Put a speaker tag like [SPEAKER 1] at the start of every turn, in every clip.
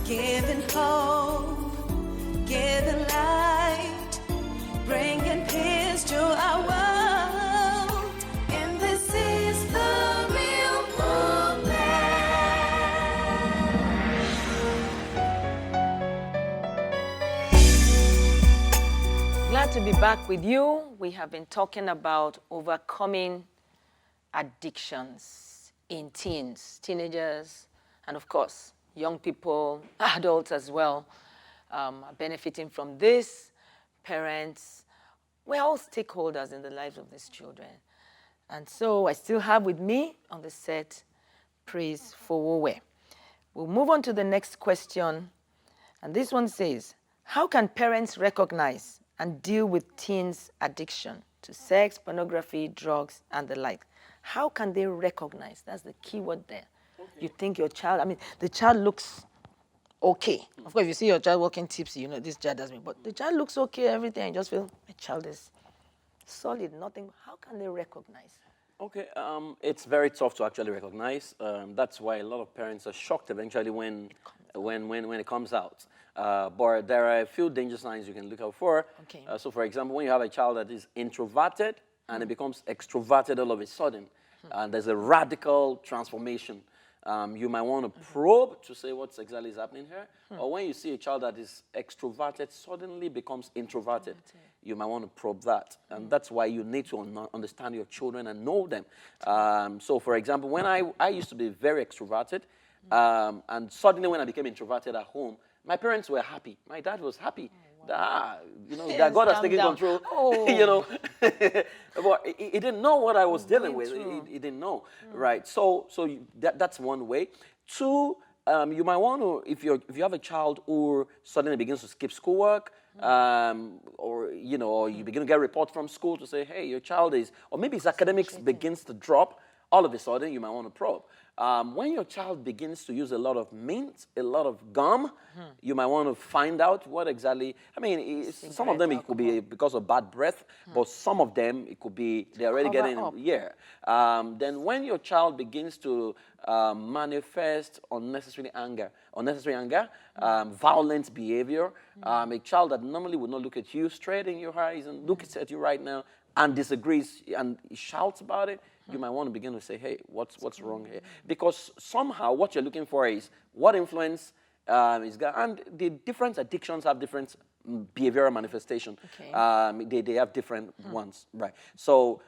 [SPEAKER 1] giving hope, giving light, bringing peace to our world. And this is the real movement.
[SPEAKER 2] Glad to be back with you. We have been talking about overcoming addictions in teens, teenagers, and of course, young people, adults as well, are benefiting from this. Parents, we're all stakeholders in the lives of these children. And so I still have with me on the set, Praise Fowowe. We'll move on to the next question. And this one says, how can parents recognize and deal with teens' addiction to sex, pornography, drugs, and the like? How can they recognize? That's the key word there. Okay. You think your child, the child looks okay. Of course, if you see your child walking tipsy, you know, this child does me. But the child looks okay, everything, you just feel, my child is solid, nothing. How can they recognize?
[SPEAKER 3] Okay, it's very tough to actually recognize. That's why a lot of parents are shocked eventually when it comes out. But there are a few danger signs you can look out for.
[SPEAKER 2] Okay.
[SPEAKER 3] So for example, when you have a child that is introverted and it becomes extroverted all of a sudden, and there's a radical transformation. You might want to probe to say what exactly is happening here. Or when you see a child that is extroverted suddenly becomes introverted, you might want to probe that. And that's why you need to understand your children and know them. So for example, when I used to be very extroverted, and suddenly when I became introverted at home, my parents were happy. My dad was happy. That God has taken control. You know, but he didn't know what I was dealing with. He didn't know, right? So that's one way. Two, you might want to, if you have a child who suddenly begins to skip schoolwork, or you begin to get a report from school to say, hey, your child is, or maybe his academics begins to drop. All of a sudden, you might want to probe. When your child begins to use a lot of mint, a lot of gum, you might want to find out what exactly, some of them it could be because of bad breath, but some of them it could be they're already getting, then when your child begins to manifest unnecessary anger, violent behavior, a child that normally would not look at you straight in your eyes and looks at you right now and disagrees and shouts about it, you might want to begin to say, hey, what's wrong here? Because somehow what you're looking for is what influence is going, and the different addictions have different behavioral manifestation. Okay. They have different ones, right? So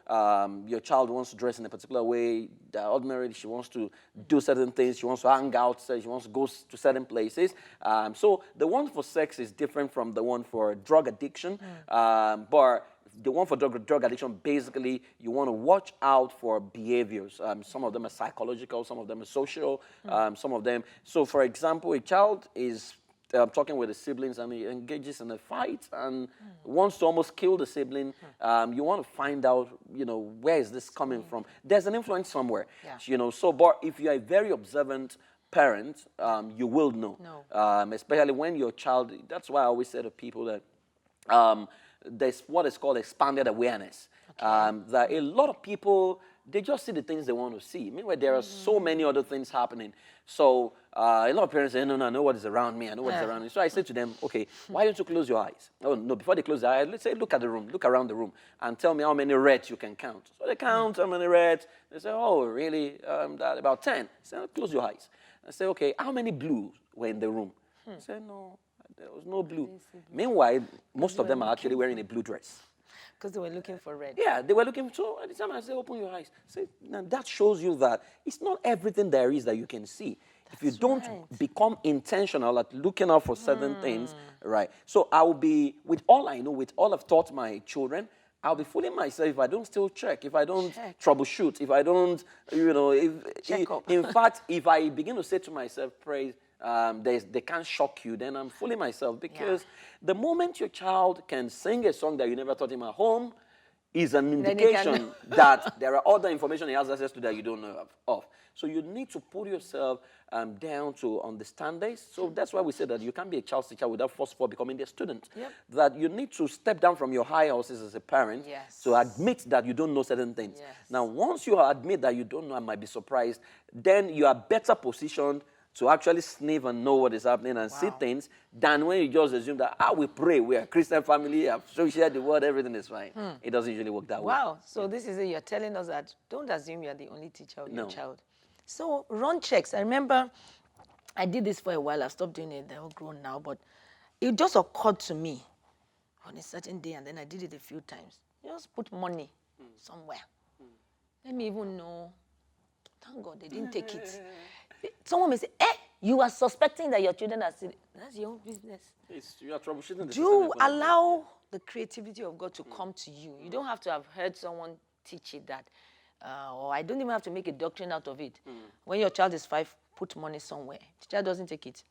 [SPEAKER 3] your child wants to dress in a particular way. Ordinarily, she wants to do certain things. She wants to hang out. She wants to go to certain places. So the one for sex is different from the one for drug addiction, but the one for drug addiction, basically, you want to watch out for behaviors. Some of them are psychological, some of them are social, some of them. So, for example, a child is talking with his siblings and he engages in a fight and wants to almost kill the sibling. You want to find out, where is this coming from? There's an influence somewhere, So, but if you're a very observant parent, you will know. Especially when your child. That's why I always say to people that. There's what is called expanded awareness. That a lot of people, they just see the things they want to see. Meanwhile, there are so many other things happening. So a lot of parents say, no, I know what is around me. I know what is around me. So I say to them, okay, why don't you close your eyes? Oh, no, before they close their eyes, let's say, look at the room, look around the room, and tell me how many reds you can count. So they count how many reds. They say, oh, really? About 10. I say, close your eyes. I say, okay, how many blues were in the room? I say, no. There was no blue. Meanwhile, most of them are actually wearing a blue dress.
[SPEAKER 2] Because they were looking for red.
[SPEAKER 3] Yeah, they were looking. So at the time I say, open your eyes. Say, now that shows you that it's not everything there is that you can see. If you don't become intentional at looking out for certain things, right? So I will be, with all I know, with all I've taught my children, I'll be fooling myself if I don't still check, if I don't troubleshoot, if I don't, in fact, if I begin to say to myself, praise, they can't shock you, then I'm fooling myself, because the moment your child can sing a song that you never taught him at home is an indication that there are other information he has access to that you don't know of. So you need to put yourself down to understand this. So that's why we say that you can't be a child's teacher without first of all becoming their student. That you need to step down from your high horses as a parent to admit that you don't know certain things. Now, once you admit that you don't know and might be surprised, then you are better positioned to actually sniff and know what is happening and see things than when you just assume that, we pray, we are a Christian family, so share the word, everything is fine. It doesn't usually work that way.
[SPEAKER 2] Wow. So this is it. You're telling us that don't assume you're the only teacher of your child. So run checks. I remember I did this for a while. I've stopped doing it. They're all grown now. But it just occurred to me on a certain day, and then I did it a few times. Just put money somewhere. Let me even know. Thank God they didn't take it. Someone may say, you are suspecting that your children are silly. That's your own business.
[SPEAKER 3] You are troubleshooting the
[SPEAKER 2] Do allow the creativity of God to come to you. You don't have to have heard someone teach it that, or I don't even have to make a doctrine out of it. When your child is 5, put money somewhere. The child doesn't take it.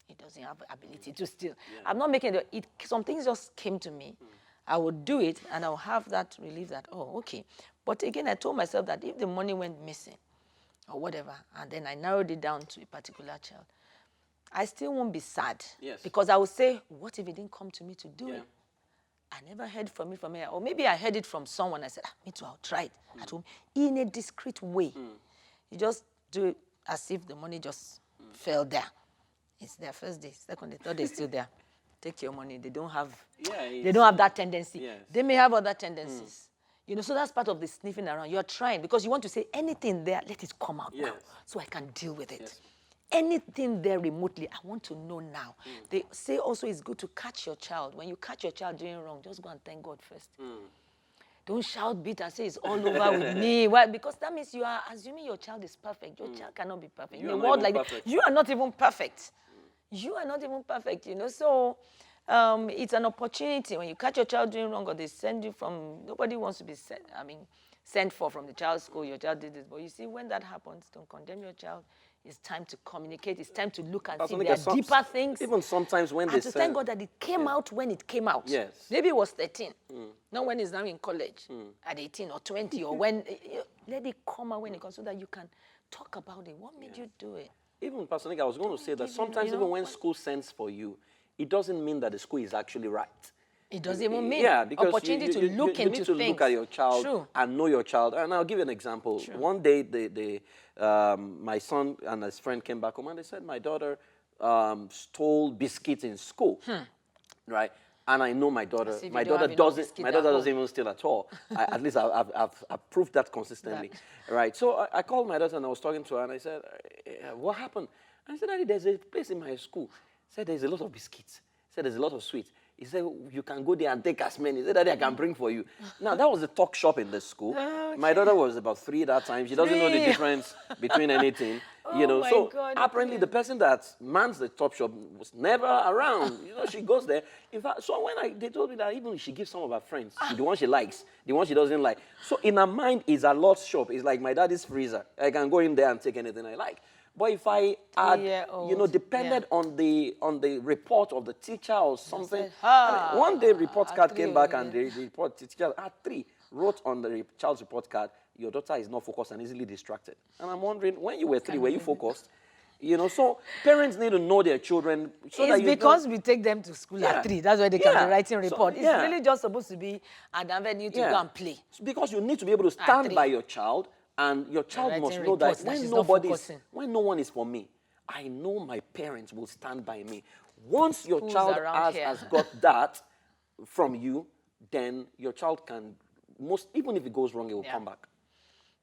[SPEAKER 2] He doesn't have the ability to steal. I'm not making it. Some things just came to me. I would do it, and I'll have that relief that, okay. But again, I told myself that if the money went missing, or whatever, and then I narrowed it down to a particular child, I still won't be sad.
[SPEAKER 3] Yes.
[SPEAKER 2] Because I will say, what if it didn't come to me to do it? I never heard from it from here. Or maybe I heard it from someone. I said, me too, I'll try it at home in a discreet way. You just do it as if the money just fell there. It's their first day, second day, third day, still there. Take your money. They don't have that tendency.
[SPEAKER 3] Yes.
[SPEAKER 2] They may have other tendencies. So that's part of the sniffing around. You're trying because you want to say anything there, let it come out now so I can deal with it.
[SPEAKER 3] Yes.
[SPEAKER 2] Anything there remotely, I want to know now. They say also it's good to catch your child. When you catch your child doing wrong, just go and thank God first. Don't shout, beat, and say it's all over with me. Why? Because that means you are assuming your child is perfect. Your child cannot be perfect. In a world like that, you are not even perfect. You are not even perfect, So it's an opportunity. When you catch your child doing wrong or they send you from, nobody wants to be sent for from the child's school. Your child did this. But you see, when that happens, don't condemn your child. It's time to communicate. It's time to look and see there are deeper things.
[SPEAKER 3] Even sometimes when they
[SPEAKER 2] say, thank God that it came out when it came out.
[SPEAKER 3] Yes.
[SPEAKER 2] Maybe it was 13. Not when it's now in college at 18 or 20 or when. Let it come out when it comes so that you can talk about it. What made you do it?
[SPEAKER 3] Even Pastor Nick, I was going to say that sometimes even when school sends for you, it doesn't mean that the school is actually right.
[SPEAKER 2] It doesn't even mean
[SPEAKER 3] because
[SPEAKER 2] opportunity to look
[SPEAKER 3] you
[SPEAKER 2] into
[SPEAKER 3] need to
[SPEAKER 2] things.
[SPEAKER 3] look at your child and know your child. And I'll give you an example. One day, my son and his friend came back home and they said, my daughter stole biscuits in school, right? And I know my daughter doesn't even steal at all. At least I've proved that consistently, right? So I called my daughter and I was talking to her and I said, what happened? And I said, Daddy, there's a place in my school. He said, there's a lot of biscuits. He said, there's a lot of sweets. He said, you can go there and take as many. He said, Daddy, I can bring for you. Now, that was the talk shop in the school. Okay. My daughter was about 3 that time. She doesn't know the difference between anything. So
[SPEAKER 2] God,
[SPEAKER 3] apparently the person that mans the top shop was never around. She goes there. In fact, so when they told me that even she gives some of her friends, the one she likes, the one she doesn't like. So in her mind, it's a lot shop. It's like my daddy's freezer. I can go in there and take anything I like. But if I had, depended on the report of the teacher or something, one day report card came back and the report teacher at 3 wrote on the child's report card, your daughter is not focused and easily distracted. And I'm wondering, when you were 3, were you focused? So parents need to know their children.
[SPEAKER 2] It's because we take them to school at 3. That's why they can be writing report. It's really just supposed to be an avenue to go and play.
[SPEAKER 3] Because you need to be able to stand by your child. And your child must know that when no one is for me, I know my parents will stand by me. Once your child has got that from you, then your child can, even if it goes wrong, it will come back.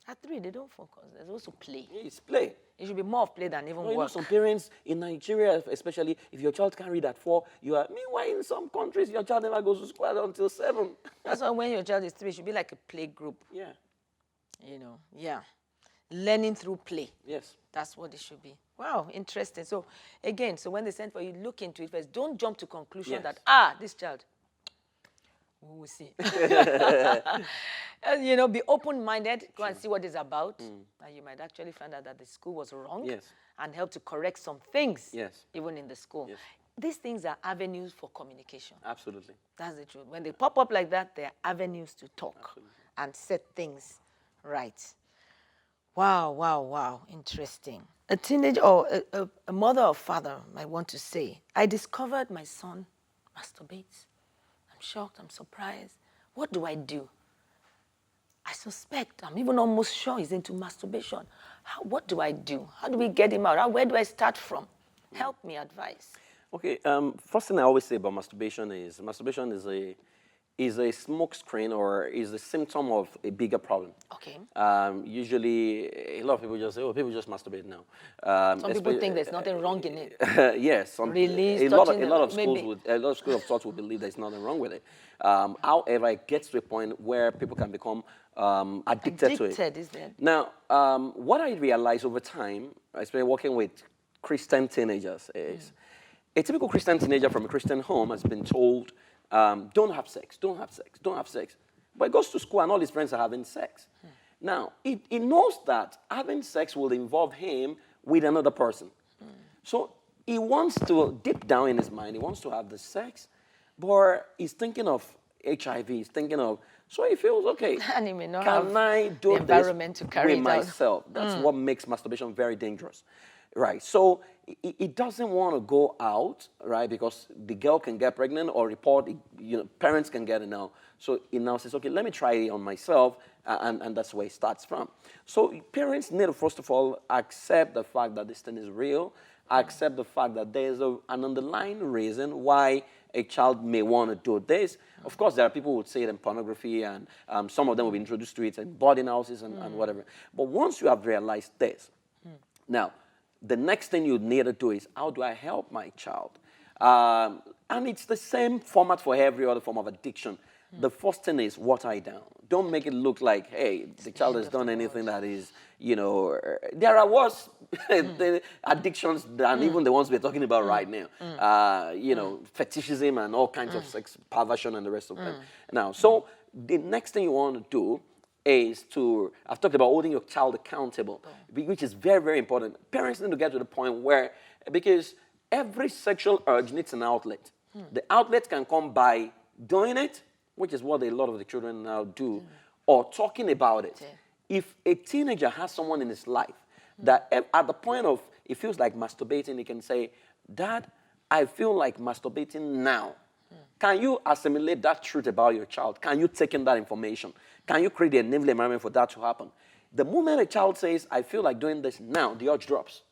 [SPEAKER 2] At 3, they don't focus. There's also play.
[SPEAKER 3] It's play.
[SPEAKER 2] It should be more of play than even work.
[SPEAKER 3] Some parents in Nigeria, especially, if your child can read at 4, meanwhile, in some countries, your child never goes to school until 7.
[SPEAKER 2] That's why when your child is 3, it should be like a play group.
[SPEAKER 3] Yeah.
[SPEAKER 2] Learning through play.
[SPEAKER 3] Yes.
[SPEAKER 2] That's what it should be. Wow, interesting. So, again, when they send for you, look into it first. Don't jump to conclusion that, this child, we will see. Be open-minded. Go and see what it's about. And you might actually find out that the school was wrong and help to correct some things, even in the school. Yes. These things are avenues for communication.
[SPEAKER 3] Absolutely.
[SPEAKER 2] That's the truth. When they pop up like that, they are avenues to talk and set things right. Wow. Interesting. A teenager or a mother or father might want to say, I discovered my son masturbates. I'm shocked. I'm surprised. What do I do? I suspect, I'm even almost sure he's into masturbation. What do I do? How do we get him out? Where do I start from? Help me, advice.
[SPEAKER 3] Okay, first thing I always say about masturbation is a smoke screen or is a symptom of a bigger problem.
[SPEAKER 2] Okay.
[SPEAKER 3] Usually, a lot of people just say, "Oh, people just masturbate now."
[SPEAKER 2] Some people think there's nothing wrong in it.
[SPEAKER 3] Yes,
[SPEAKER 2] Release,
[SPEAKER 3] a lot of
[SPEAKER 2] maybe.
[SPEAKER 3] schools of thought would believe there's nothing wrong with it. However, it gets to a point where people can become addicted to it.
[SPEAKER 2] Addicted, is it?
[SPEAKER 3] Now, what I realized over time, especially working with Christian teenagers, is a typical Christian teenager from a Christian home has been told, don't have sex, don't have sex, don't have sex. But he goes to school and all his friends are having sex. Now, he knows that having sex will involve him with another person. So he wants to, deep down in his mind, he wants to have the sex, but he's thinking of HIV, he's thinking of, so he feels, okay,
[SPEAKER 2] And he may not
[SPEAKER 3] can
[SPEAKER 2] have
[SPEAKER 3] I do
[SPEAKER 2] the environment
[SPEAKER 3] this
[SPEAKER 2] to carry
[SPEAKER 3] with
[SPEAKER 2] it out.
[SPEAKER 3] myself? That's what makes masturbation very dangerous. Right, so he doesn't want to go out, right, because the girl can get pregnant or report, parents can get it now. So he now says, okay, let me try it on myself, and that's where it starts from. So parents need to, first of all, accept the fact that this thing is real, accept the fact that there's an underlying reason why a child may want to do this. Of course, there are people who would say it in pornography, and some of them will be introduced to it in boarding houses and whatever. But once you have realized this, now, the next thing you need to do is, how do I help my child? And it's the same format for every other form of addiction. The first thing is water it down. Don't make it look like, hey, the child has done anything that is, there are worse the addictions than even the ones we're talking about right now. Fetishism and all kinds of sex perversion and the rest of them. Now, so the next thing you want to do is to, I've talked about holding your child accountable, which is very, very important. Parents need to get to the point where, because every sexual urge needs an outlet. The outlet can come by doing it, which is what a lot of the children now do, or talking about it. If a teenager has someone in his life that at the point of, it feels like masturbating, he can say, Dad, I feel like masturbating now. Can you assimilate that truth about your child? Can you take in that information? Can you create a enabling environment for that to happen? The moment a child says, I feel like doing this now, the urge drops.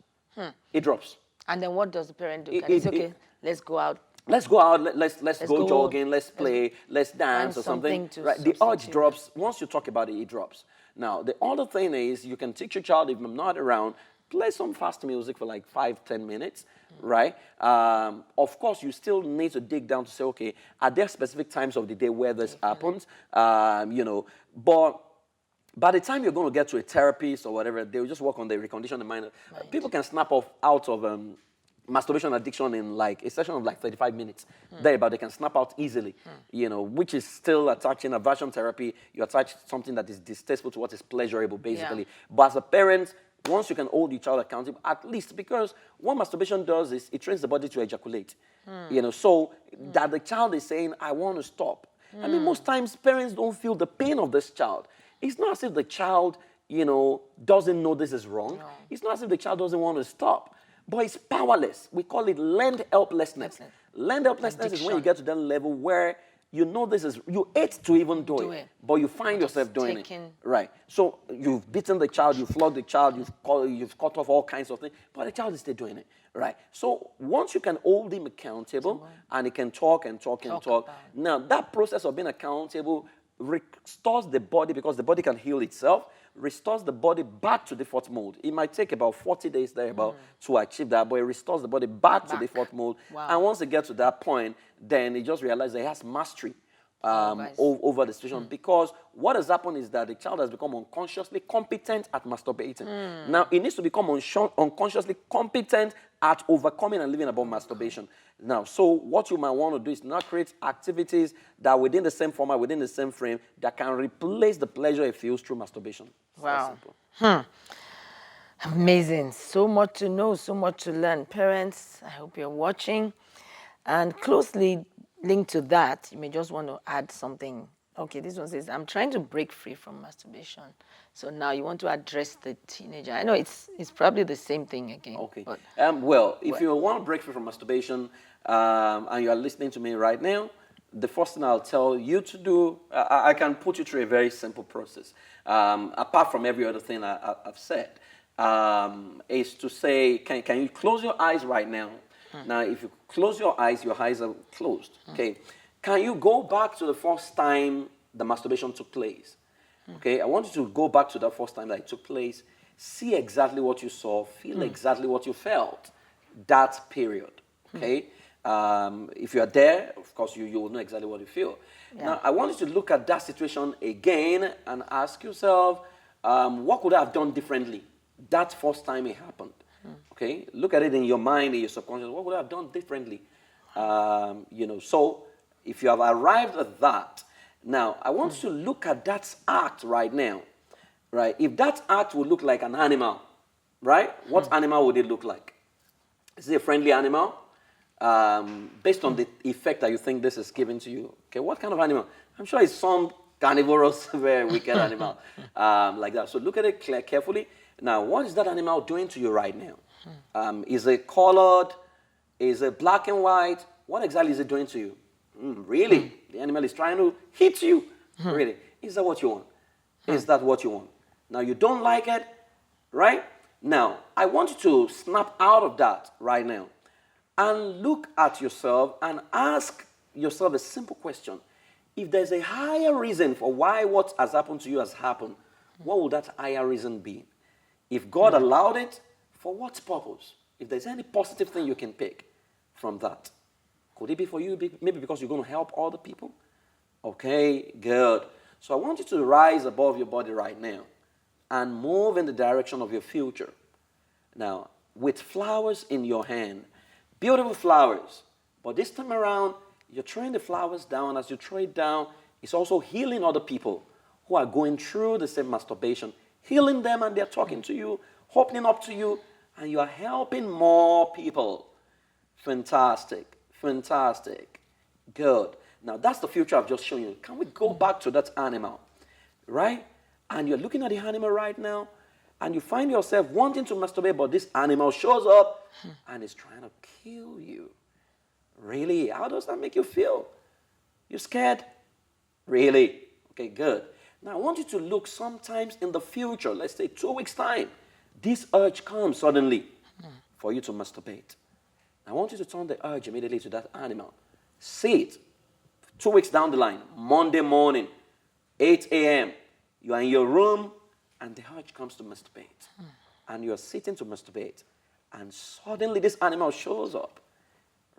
[SPEAKER 3] It drops.
[SPEAKER 2] And then what does the parent do? Can he say, okay, let's go out?
[SPEAKER 3] Let's go out, let's go jogging, let's play, let's dance or something. Right? The urge drops. Once you talk about it, it drops. Now, the other thing is you can teach your child, if I'm not around, play some fast music for like 5-10 minutes, right? Of course, you still need to dig down to say, okay, are there specific times of the day where this happens? But by the time you're going to get to a therapist or whatever, they'll just work on the recondition of the mind. People can snap out of masturbation addiction in like a session of like 35 minutes. But they can snap out easily, which is still attaching aversion therapy. You attach something that is distasteful to what is pleasurable, basically. Yeah. But as a parent, once you can hold your child accountable, at least, because what masturbation does is it trains the body to ejaculate. So that the child is saying, I want to stop. I mean, most times parents don't feel the pain of this child. It's not as if the child, doesn't know this is wrong. No. It's not as if the child doesn't want to stop. But it's powerless. We call it learned helplessness. Learned helplessness is when you get to that level where you know this is, you hate to even do it, but you find yourself doing it. Right. So you've beaten the child, you've flogged the child, you've cut off all kinds of things, but the child is still doing it. Right. So once you can hold him accountable and he can talk, now that process of being accountable restores the body, because the body can heal itself, restores the body back to default mode. It might take about 40 days to achieve that, but it restores the body back to default mode. Wow. And once it gets to that point, then it just realizes it has mastery over the situation. Because what has happened is that the child has become unconsciously competent at masturbating. Now, it needs to become unconsciously competent at overcoming and living above masturbation. Now, so what you might want to do is now create activities that within the same format, within the same frame, that can replace the pleasure it feels through masturbation.
[SPEAKER 2] Wow. Amazing. So much to know, so much to learn. Parents, I hope you're watching. And closely linked to that, you may just want to add something. Okay, this one says, I'm trying to break free from masturbation. So now you want to address the teenager. I know it's probably the same thing again.
[SPEAKER 3] Okay. If you want to break free from masturbation and you are listening to me right now, the first thing I'll tell you to do, I can put you through a very simple process. Apart from every other thing I've said, is to say, can you close your eyes right now? Now, if you close your eyes are closed. Okay. Can you go back to the first time the masturbation took place? Okay. I want you to go back to the first time that it took place. See exactly what you saw. Feel exactly what you felt. That period. Okay. If you are there, of course, you will know exactly what you feel. Yeah. Now, I want you to look at that situation again and ask yourself, what could I have done differently that first time it happened? Okay, look at it in your mind, in your subconscious. What would I have done differently? So if you have arrived at that, now I want you to look at that act right now, right? If that act would look like an animal, right? What animal would it look like? Is it a friendly animal? Based on the effect that you think this is giving to you. Okay, what kind of animal? I'm sure it's some carnivorous, very wicked animal like that. So look at it carefully. Now, what is that animal doing to you right now? Is it colored? Is it black and white? What exactly is it doing to you? Really? The animal is trying to hit you? Really? Is that what you want? Is that what you want? Now, you don't like it, right? Now, I want you to snap out of that right now and look at yourself and ask yourself a simple question. If there's a higher reason for why what has happened to you has happened, what would that higher reason be? If God allowed it, for what purpose? If there's any positive thing you can pick from that, could it be for you? Maybe because you're going to help other people? Okay, good. So I want you to rise above your body right now and move in the direction of your future. Now, with flowers in your hand, beautiful flowers, but this time around, you're throwing the flowers down. As you throw it down, it's also healing other people who are going through the same masturbation, healing them, and they're talking to you, opening up to you, and you are helping more people. Fantastic, fantastic, good. Now, that's the future I've just shown you. Can we go back to that animal, right? And you're looking at the animal right now, and you find yourself wanting to masturbate, but this animal shows up, and is trying to kill you. Really? How does that make you feel? You scared? Really? Okay, good. Now, I want you to look sometimes in the future, let's say 2 weeks' time. This urge comes suddenly for you to masturbate. I want you to turn the urge immediately to that animal. See it. 2 weeks down the line, Monday morning, 8 a.m., you are in your room, and the urge comes to masturbate. And you're sitting to masturbate. And suddenly this animal shows up.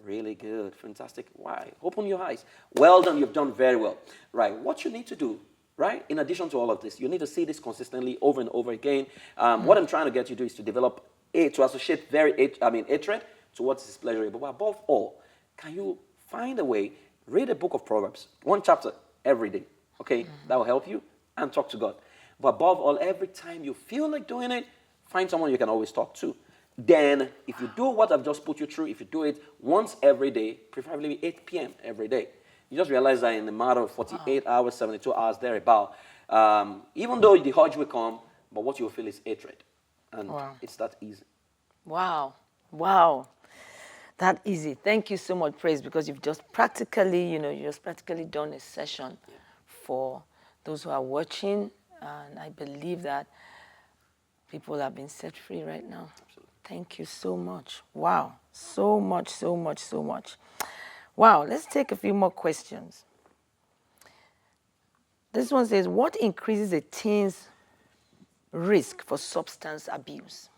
[SPEAKER 3] Really good. Fantastic. Why? Open your eyes. Well done. You've done very well. Right. What you need to do, right, in addition to all of this, you need to see this consistently over and over again. What I'm trying to get you to do is to develop, to associate hatred to what is pleasurable. But above all, can you find a way, read a book of Proverbs, 1 chapter every day, okay? That will help you, and talk to God. But above all, every time you feel like doing it, find someone you can always talk to. Then, if you do what I've just put you through, if you do it once every day, preferably 8 p.m. every day, you just realize that in a matter of 48 hours, 72 hours, thereabout, even though the urge will come, but what you'll feel is hatred. And it's that easy.
[SPEAKER 2] Wow. Wow. That easy. Thank you so much, Praise, because you've just practically, done a session for those who are watching. And I believe that people have been set free right now.
[SPEAKER 3] Absolutely.
[SPEAKER 2] Thank you so much. Wow. So much, so much, so much. Wow. Let's take a few more questions. This one says, what increases a teen's risk for substance abuse?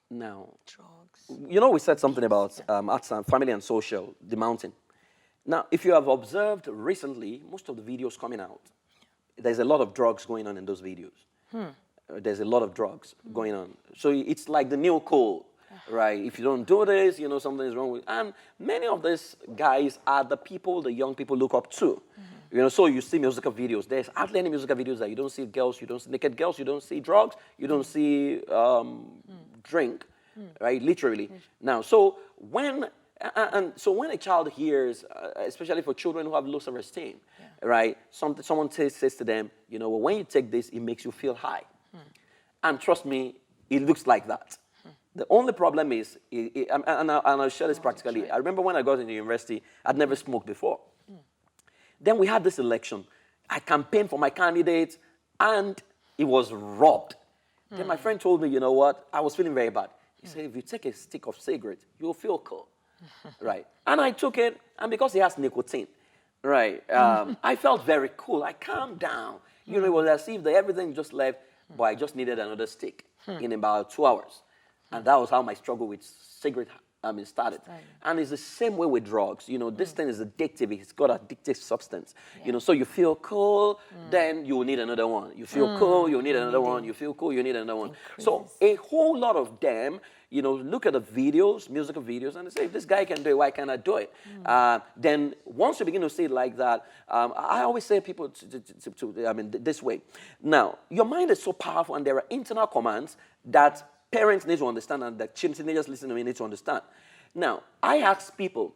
[SPEAKER 3] Now,
[SPEAKER 2] Drugs.
[SPEAKER 3] We said something about arts and family and social, the mountain. Now, if you have observed recently, most of the videos coming out, there's a lot of drugs going on in those videos. There's a lot of drugs going on. So it's like the new cool, right? If you don't do this, something is wrong with. And many of these guys are the people the young people look up to. So you see musical videos. There's hardly any musical videos that you don't see girls, you don't see naked girls, you don't see drugs, you don't see drink, right? Literally. Now, so when a child hears, especially for children who have low self-esteem, right? Someone says to them, when you take this, it makes you feel high. And trust me, it looks like that. The only problem is, and I'll share this practically. I remember when I got into university, I'd never smoked before. Then we had this election. I campaigned for my candidate, and it was robbed. Then my friend told me, you know what? I was feeling very bad. He said, if you take a stick of cigarette, you'll feel cool. Right? And I took it, and because it has nicotine, right, I felt very cool. I calmed down. You know, it was as if everything just left, but I just needed another stick in about 2 hours. And that was how my struggle with cigarette started. And it's the same way with drugs. You know, this thing is addictive. It's got addictive substance. You know, so you feel cool, then you will need another one. You feel cool, you need another one. You feel cool, you need another one. So a whole lot of them, you know, look at the videos, musical videos, and they say, if this guy can do it, why can't I do it? Then once you begin to see it like that, I always say people this way. Now, your mind is so powerful, and there are internal commands that parents need to understand, and the teenagers listening to me need to understand. Now, I ask people,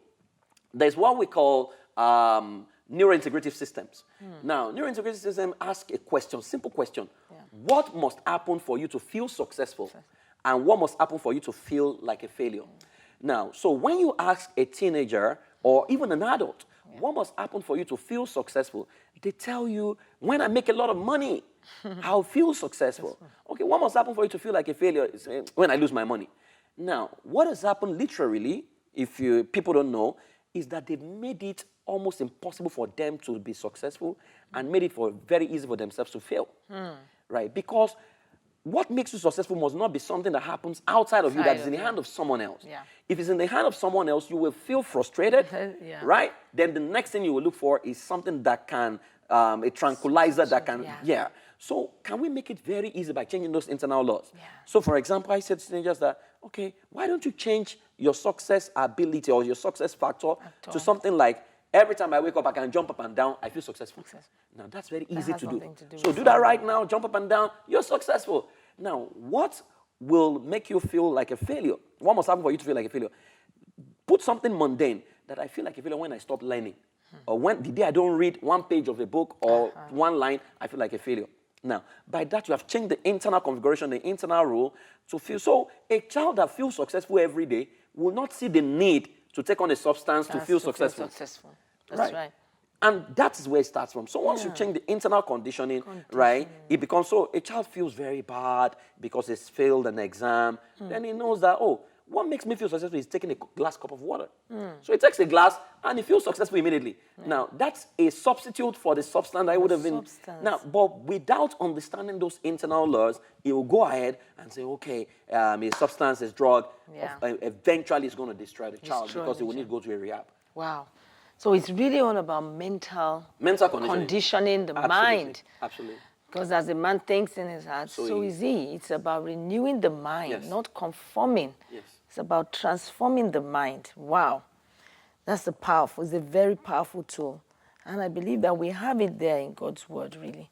[SPEAKER 3] there's what we call neurointegrative systems. Now, neurointegrative system ask a question, simple question. What must happen for you to feel successful? And what must happen for you to feel like a failure? Now, so when you ask a teenager or even an adult, what must happen for you to feel successful? They tell you, when I make a lot of money, I'll feel successful. Okay, what must happen for you to feel like a failure? Is when I lose my money. Now, what has happened literally, if people don't know, is that they've made it almost impossible for them to be successful and made it very easy for themselves to fail. Right? Because what makes you successful must not be something that happens outside of you, that is in the hand of someone else. If it's in the hand of someone else, you will feel frustrated, right? Then the next thing you will look for is something that can, a tranquilizer that can, So can we make it very easy by changing those internal laws? So for example, I said to teenagers that, okay, why don't you change your success ability or your success factor to something like, every time I wake up, I can jump up and down, I feel successful. Now, that's very easy to do. So do that right now, jump up and down, you're successful. Now, what will make you feel like a failure? What must happen for you to feel like a failure? Put something mundane that I feel like a failure when I stop learning. Or when the day I don't read one page of a book or one line, I feel like a failure. Now, by that, you have changed the internal configuration, the internal rule to feel. So a child that feels successful every day will not see the need to take on a substance to feel successful.
[SPEAKER 2] That's right.
[SPEAKER 3] And that is where it starts from. So once you change the internal conditioning, right, it becomes so a child feels very bad because he's failed an exam. Then he knows that, oh, what makes me feel successful is taking a glass cup of water. So he takes a glass and he feels successful immediately. Now, that's a substitute for the substance that would have been. Now, but without understanding those internal laws, he will go ahead and say, okay, a substance, a drug, eventually it's going to destroy the child because he will need to go to a rehab.
[SPEAKER 2] Wow. So it's really all about mental conditioning the mind.
[SPEAKER 3] Absolutely.
[SPEAKER 2] Because as a man thinks in his heart, so is he. It's about renewing the mind, not conforming. It's about transforming the mind. Wow. That's it's a very powerful tool. And I believe that we have it there in God's word, really.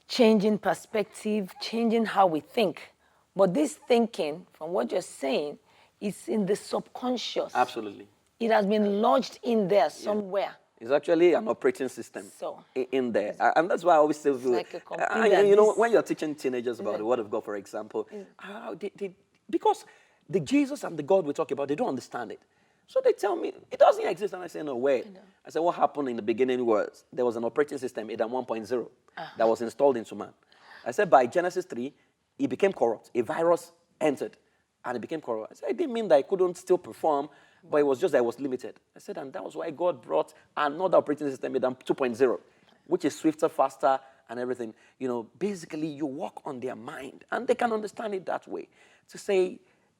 [SPEAKER 2] Changing perspective, changing how we think. But this thinking, from what you're saying, is in the subconscious.
[SPEAKER 3] Absolutely.
[SPEAKER 2] It has been lodged in there somewhere.
[SPEAKER 3] It's actually an operating system in there. And that's why I always say,
[SPEAKER 2] like a computer,
[SPEAKER 3] you know, when you're teaching teenagers about the Word of God, for example, because the Jesus and the God we talk about, they don't understand it. So they tell me, it doesn't exist. And I say, no way. I said, what happened in the beginning was, there was an operating system, Adam 1.0, that was installed into man. I said, by Genesis 3, it became corrupt. A virus entered, and it became corrupt. I said, it didn't mean that it couldn't still perform, but it was just that it was limited. I said, and that was why God brought another operating system, Adam 2.0, which is swifter, faster, and everything. You know, basically, you work on their mind, and they can understand it that way. To say,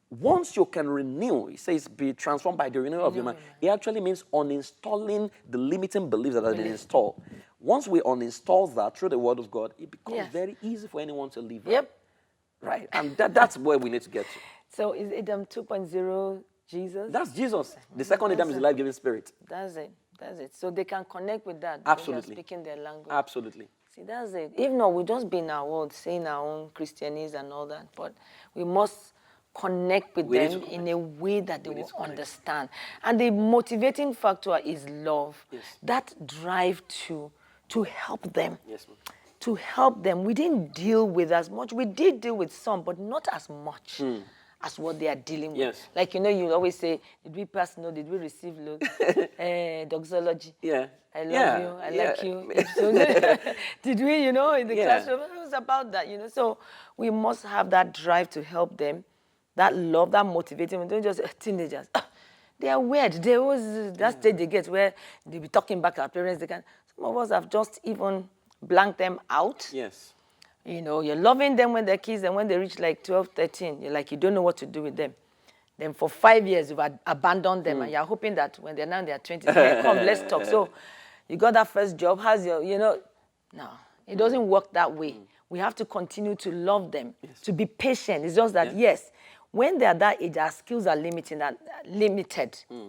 [SPEAKER 3] once you can renew, it says, be transformed by the renewal of your mind. It actually means uninstalling the limiting beliefs that have been installed. Once we uninstall that through the Word of God, it becomes very easy for anyone to live. Right? And that's where we need to get to.
[SPEAKER 2] So is Adam 2.0 Jesus?
[SPEAKER 3] That's Jesus. The second Adam is the life-giving spirit.
[SPEAKER 2] That's it. So they can connect with that.
[SPEAKER 3] Absolutely.
[SPEAKER 2] Speaking their language.
[SPEAKER 3] Absolutely.
[SPEAKER 2] See, that's it. If not, we'll just be in our world, saying our own Christianese and all that. But we must connect with them in a way that they will understand. And the motivating factor is love. That drive to help them. To help them. We didn't deal with as much. We did deal with some, but not as much as what they are dealing with.
[SPEAKER 3] Yes.
[SPEAKER 2] Like, you know, you always say, did we pass? No, did we receive? No. Doxology.
[SPEAKER 3] Yeah.
[SPEAKER 2] I love
[SPEAKER 3] Yeah,
[SPEAKER 2] you. I
[SPEAKER 3] yeah.
[SPEAKER 2] like you. It's so good. Did we, you know, in the
[SPEAKER 3] Yeah.
[SPEAKER 2] classroom? It was about that, you know. So we must have that drive to help them, that love, that motivating. Don't just teenagers. They are weird. They always, that stage they get where they be talking back at our parents. They can. Some of us have just even blanked them out.
[SPEAKER 3] Yes.
[SPEAKER 2] You know, you're loving them when they're kids, and when they reach like 12, 13, you're like, you don't know what to do with them. Then for 5 years, you've abandoned them, and you're hoping that when they're now in their 20s, hey, come, let's talk. So you got that first job, how's your, you know, no, it doesn't work that way. We have to continue to love them, to be patient. It's just that, yes, when they're that age, our skills are limited.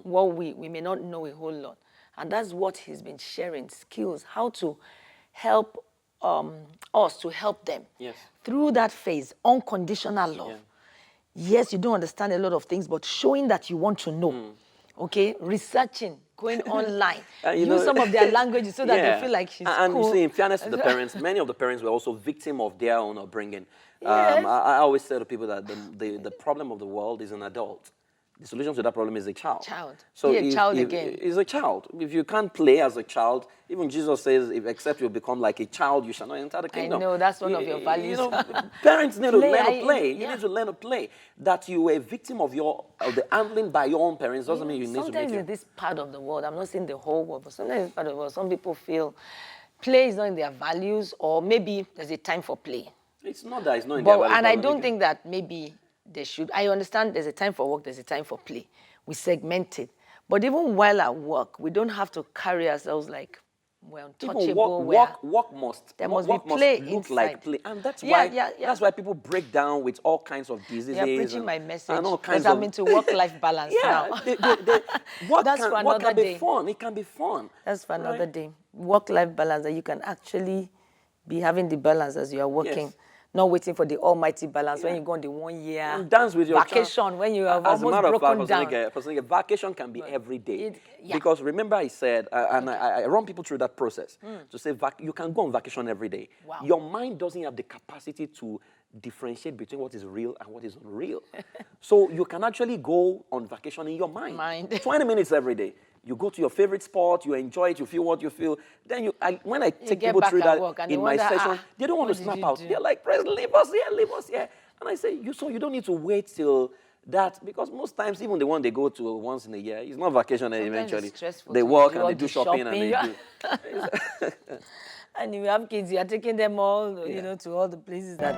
[SPEAKER 2] Well, we may not know a whole lot. And that's what he's been sharing, skills, how to help us to help them through that phase, unconditional love. Yes, you don't understand a lot of things, but showing that you want to know, okay? Researching, going online, use some of their languages so that they feel like she's
[SPEAKER 3] and
[SPEAKER 2] cool.
[SPEAKER 3] you see, in fairness to the parents, many of the parents were also victim of their own upbringing. I always say to people that the problem of the world is an adult. The solution to that problem is a child.
[SPEAKER 2] So a child again.
[SPEAKER 3] Is a child. If you can't play as a child, even Jesus says, if except you become like a child, you shall not enter the kingdom.
[SPEAKER 2] I know, that's one of your values.
[SPEAKER 3] You know, parents need to learn to play. You need to learn to play. That you were a victim of the handling by your own parents doesn't mean you need to make it.
[SPEAKER 2] Sometimes in this part of the world, I'm not saying the whole world, but sometimes in this part of the world, some people feel play is not in their values, or maybe there's a time for play.
[SPEAKER 3] It's not that it's not in their values.
[SPEAKER 2] And I don't think that maybe they should. I understand there's a time for work, there's a time for play. We segment it. But even while at work, we don't have to carry ourselves like we're untouchable.
[SPEAKER 3] Work must
[SPEAKER 2] play
[SPEAKER 3] look
[SPEAKER 2] inside.
[SPEAKER 3] like play. And that's why people break down with all kinds of diseases.
[SPEAKER 2] You're preaching my message.
[SPEAKER 3] And all kinds
[SPEAKER 2] I'm into work-life balance now.
[SPEAKER 3] That's for another day. Be fun. It can be fun.
[SPEAKER 2] That's for another day. Work-life balance, that you can actually be having the balance as you are working.
[SPEAKER 3] Yes.
[SPEAKER 2] Not waiting for the almighty balance when you go on the 1 year
[SPEAKER 3] and dance with your
[SPEAKER 2] vacation
[SPEAKER 3] child.
[SPEAKER 2] When you have
[SPEAKER 3] As
[SPEAKER 2] almost
[SPEAKER 3] a matter
[SPEAKER 2] broken
[SPEAKER 3] of fact,
[SPEAKER 2] down.
[SPEAKER 3] Vacation can be every day. Because remember I said, I run people through that process, to say you can go on vacation every day.
[SPEAKER 2] Wow.
[SPEAKER 3] Your mind doesn't have the capacity to differentiate between what is real and what is unreal. So you can actually go on vacation in your mind. 20 minutes every day. You go to your favorite spot, you enjoy it, you feel what you feel. Then when I take people through that in my session, they don't want to snap out. They're like, President, leave us here. And I say, you don't need to wait till that, because most times, even the one they go to once in a year, it's not vacation. And eventually they work and they do shopping and they do.
[SPEAKER 2] And if you have kids, you are taking them all, you know, to all the places that